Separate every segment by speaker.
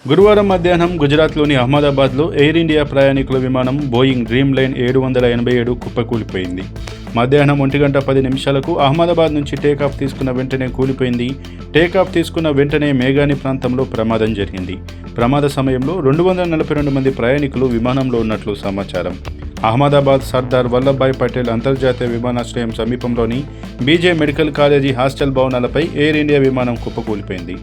Speaker 1: గురువారం మధ్యాహ్నం గుజరాత్లోని అహ్మదాబాద్లో ఎయిర్ ఇండియా ప్రయాణికుల విమానం బోయింగ్ డ్రీమ్ లైన్ 787 కుప్పకూలిపోయింది. మధ్యాహ్నం 1:10 అహ్మదాబాద్ నుంచి టేకాఫ్ తీసుకున్న వెంటనే కూలిపోయింది. టేకాఫ్ తీసుకున్న వెంటనే మేఘాని ప్రాంతంలో ప్రమాదం జరిగింది. ప్రమాద సమయంలో 242 మంది ప్రయాణికులు విమానంలో ఉన్నట్లు సమాచారం. అహ్మదాబాద్ సర్దార్ వల్లభాయ్ పటేల్ అంతర్జాతీయ విమానాశ్రయం సమీపంలోని బీజే మెడికల్ కాలేజీ హాస్టల్ భవనాలపై ఎయిర్ ఇండియా విమానం కుప్పకూలిపోయింది.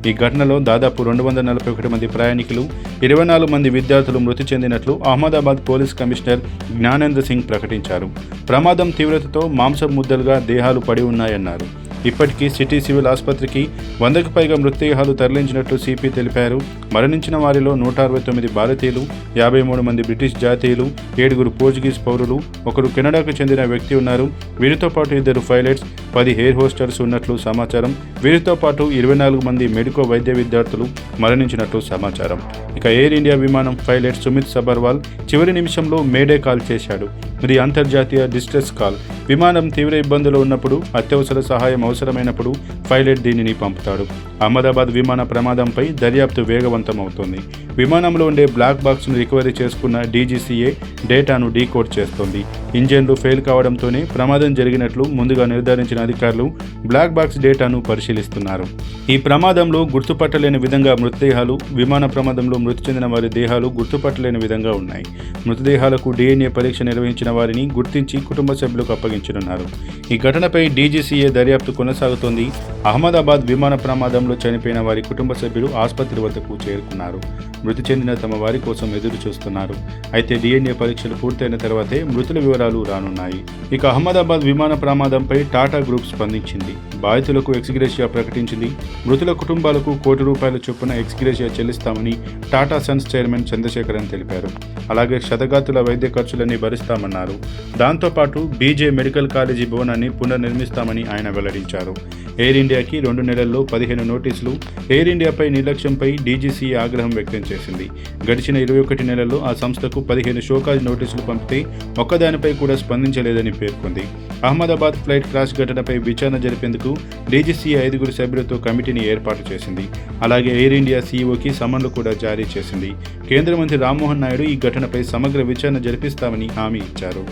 Speaker 1: ఈ ఘటనలో దాదాపు 241 మంది ప్రయాణికులు, 24 మంది విద్యార్థులు మృతి చెందినట్లు అహ్మదాబాద్ పోలీస్ కమిషనర్ జ్ఞానేంద్ర సింగ్ ప్రకటించారు. ప్రమాదం తీవ్రతతో మాంసం ముద్దలుగా దేహాలు పడి ఉన్నాయన్నారు. ఇప్పటికీ సిటీ సివిల్ ఆసుపత్రికి 100కు పైగా మృతదేహాలు తరలించినట్లు సిపి తెలిపారు. మరణించిన వారిలో 169 భారతీయులు, 53 మంది బ్రిటిష్ జాతీయులు, 7 పోర్చుగీస్ పౌరులు, 1 కెనడాకు చెందిన వ్యక్తి ఉన్నారు. వీరితో పాటు 2 పైలట్స్, 10 ఎయిర్ హోస్టర్స్ ఉన్నట్లు సమాచారం. వీరితో పాటు 24 మంది మెడికో వైద్య విద్యార్థులు మరణించినట్లు సమాచారం. ఇక ఎయిర్ ఇండియా విమానం పైలట్ సుమిత్ సబర్వాల్ చివరి నిమిషంలో మేడే కాల్ చేశాడు. ఇది అంతర్జాతీయ డిస్ట్రెస్ కాల్. విమానం తీవ్ర ఇబ్బందులు ఉన్నప్పుడు, అత్యవసర సహాయం అవసరమైనప్పుడు పైలట్ దీనిని పంపుతాడు. అహ్మదాబాద్ విమాన ప్రమాదంపై దర్యాప్తు వేగవంతం అవుతోంది. విమానంలో ఉండే బ్లాక్ బాక్స్ను రికవరీ చేసుకున్న డీజీసీఏ డేటాను డీకోడ్ చేస్తోంది. ఇంజన్లు ఫెయిల్ కావడంతోనే ప్రమాదం జరిగినట్లు ముందుగా నిర్ధారించిన అధికారులు బ్లాక్ బాక్స్ డేటాను పరిశీలిస్తున్నారు. ఈ ప్రమాదంలో గుర్తుపట్టలేని విధంగా మృతదేహాలు, విమాన ప్రమాదంలో మృతి చెందిన వారి దేహాలు గుర్తుపట్టలేని విధంగా ఉన్నాయి. మృతదేహాలకు DNA పరీక్ష నిర్వహించిన వారిని గుర్తించి కుటుంబ సభ్యులకు అప్పగించనున్నారు. ఈ ఘటనపై డీజీసీఏ దర్యాప్తు కొనసాగుతోంది. అహ్మదాబాద్ విమాన ప్రమాదంలో చనిపోయిన వారి కుటుంబ సభ్యులు ఆసుపత్రి వద్దకు చేరుకున్నారు. మృతి చెందిన తమ వారి కోసం ఎదురు చూస్తున్నారు. అయితే DNA పరీక్షలు పూర్తయిన తర్వాతే మృతుల వివరాలు రానున్నాయి. ఇక అహ్మదాబాద్ విమాన ప్రమాదంపై టాటా గ్రూప్ స్పందించింది. బాధితులకు ఎక్స్గ్రేషియా ప్రకటించింది. మృతుల కుటుంబాలకు ₹1 చొప్పున ఎక్స్గ్రేషియా చెల్లిస్తామని టాటా సన్స్ చైర్మన్ చంద్రశేఖరన్ తెలిపారు. అలాగే క్షతగాతుల వైద్య ఖర్చులన్నీ భరిస్తామన్నారు. దాంతోపాటు బీజే మెడికల్ కాలేజీ భవనాన్ని పునర్నిర్మిస్తామని ఆయన వెల్లడించారు. ఎయిర్ ఇండియాకి 2 నెలల్లో 15 నోటీసులు. ఎయిర్ ఇండియాపై నిర్లక్ష్యంపై డీజీసీఏ ఆగ్రహం వ్యక్తం చేసింది. గడిచిన 21 నెలల్లో ఆ సంస్థకు 15 షోకాజ్ నోటీసులు పంపితే ఒక్కదానిపై కూడా స్పందించలేదని పేర్కొంది. అహ్మదాబాద్ ఫ్లైట్ క్రాష్ ఘటనపై విచారణ జరిపేందుకు డీజీసీఏ 5 సభ్యులతో కమిటీని ఏర్పాటు చేసింది. అలాగే ఎయిర్ ఇండియా సీఈఓకి సమన్లు కూడా జారీ చేసింది. కేంద్ర మంత్రి రామ్మోహన్ నాయుడు ఈ ఘటనపై సమగ్ర విచారణ జరిపిస్తామని హామీ ఇచ్చారు.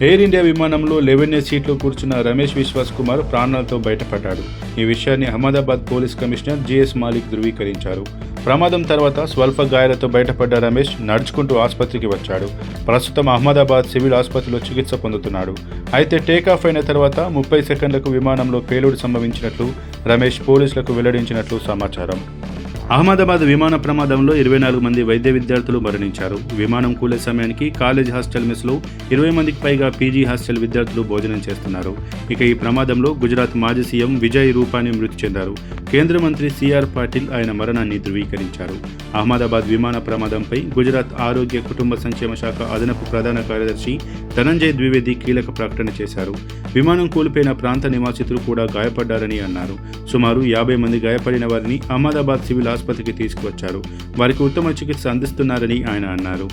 Speaker 1: ఎయిర్ ఇండియా విమానంలో 11 సీట్లు కూర్చున్న రమేష్ విశ్వాస్ కుమార్ ప్రాణాలతో బయటపడ్డాడు. ఈ విషయాన్ని Ahmedabad police commissioner GS Malik ధృవీకరించారు. ప్రమాదం తర్వాత స్వల్ప గాయాలతో బయటపడ్డ రమేష్ నడుచుకుంటూ ఆసుపత్రికి వచ్చాడు. ప్రస్తుతం అహ్మదాబాద్ సివిల్ ఆసుపత్రిలో చికిత్స పొందుతున్నాడు. అయితే టేకాఫ్ అయిన తర్వాత 30 సెకండ్లకు విమానంలో పేలుడు సంభవించినట్లు రమేష్ పోలీసులకు వెల్లడించినట్లు సమాచారం. అహ్మదాబాద్ విమాన ప్రమాదంలో 24 మంది వైద్య విద్యార్థులు మరణించారు. విమానం కూలే సమయానికి కాలేజ్ హాస్టల్ మెస్లో 20 మందికి పైగా పీజీ హాస్టల్ విద్యార్థులు భోజనం చేస్తున్నారు. ఇక ఈ ప్రమాదంలో గుజరాత్ మాజీ సీఎం విజయ్ రూపానీ మృతి చెందారు. కేంద్ర మంత్రి సిఆర్ పాటిల్ ఆయన మరణాన్ని ధృవీకరించారు. అహ్మదాబాద్ విమాన ప్రమాదంపై గుజరాత్ ఆరోగ్య కుటుంబ సంక్షేమ శాఖ అదనపు ప్రధాన కార్యదర్శి ధనంజయ్ ద్వివేది కీలక ప్రకటన చేశారు. విమానం కూలిపోయిన ప్రాంత నివాసితులు కూడా గాయపడ్డారని అన్నారు. సుమారు 50 మంది గాయపడిన వారిని అహ్మదాబాద్ సివిల్ ఆసుపత్రికి తీసుకువచ్చారు. వారికి ఉత్తమ చికిత్స అందిస్తున్నారని ఆయన అన్నారు.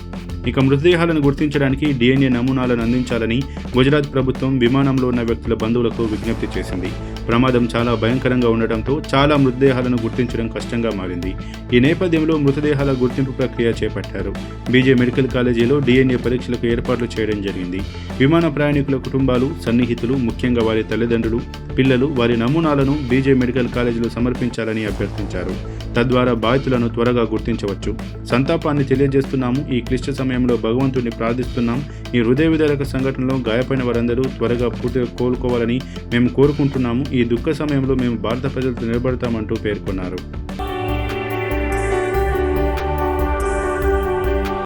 Speaker 1: ఇక మృతదేహాలను గుర్తించడానికి DNA నమూనాలను అందించాలని గుజరాత్ ప్రభుత్వం విమానంలో ఉన్న వ్యక్తుల బంధువులకు విజ్ఞప్తి చేసింది. ప్రమాదం చాలా భయంకరంగా ఉండటంతో చాలా మృతదేహాలను గుర్తించడం కష్టంగా మారింది. ఈ నేపథ్యంలో మృతదేహాల గుర్తింపు ప్రక్రియ చేపట్టారు. బీజే మెడికల్ కాలేజీలో DNA పరీక్షలకు ఏర్పాట్లు చేయడం జరిగింది. విమాన ప్రయాణికుల కుటుంబాలు, సన్నిహితులు, ముఖ్యంగా వారి తల్లిదండ్రులు, పిల్లలు వారి నమూనాలను బీజే మెడికల్ కాలేజీలో సమర్పించాలని అభ్యర్థించారు. తద్వారా బాధితులను త్వరగా గుర్తించవచ్చు. సంతాపాన్ని తెలియజేస్తున్నాము. ఈ క్లిష్ట సమయంలో భగవంతుడిని ప్రార్థిస్తున్నాం. ఈ హృదయ విదారక సంఘటనలో గాయపడిన వారందరూ త్వరగా పూర్తిగా కోలుకోవాలని మేము కోరుకుంటున్నాము. ఈ దుఃఖ సమయంలో మేము భారత ప్రజలతో నిలబడతామంటూ పేర్కొన్నారు.